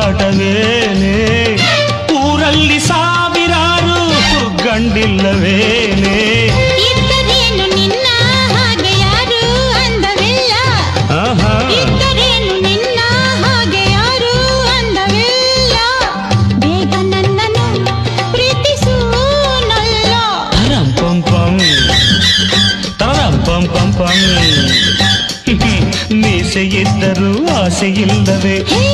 ತುಂಟಾಟವೇನೆ ಊರಲ್ಲಿ ಸಾವಿರಾರು ಗಂಡಿಲ್ಲವೇನೆ ಇದ್ದರೇನು ನಿನ್ನ ಹಾಗೆ ಯಾರು ಅಂದವಿಲ್ಲ ಇದ್ದರೇನು ನಿನ್ನ ಹಾಗೆ ಯಾರು ಅಂದವಿಲ್ಲ ಬೇಗ ನನ್ನನ್ನು ಪ್ರೀತಿಸು ನಲ್ಲ ತರಂ ಪಂ ಪಂ ತರಂ ಪಂ ಪಂ ಪಂ ಮೀಸೆ ಇದ್ದರೂ ಆಸೆ ಇಲ್ಲವೇ ಹೇ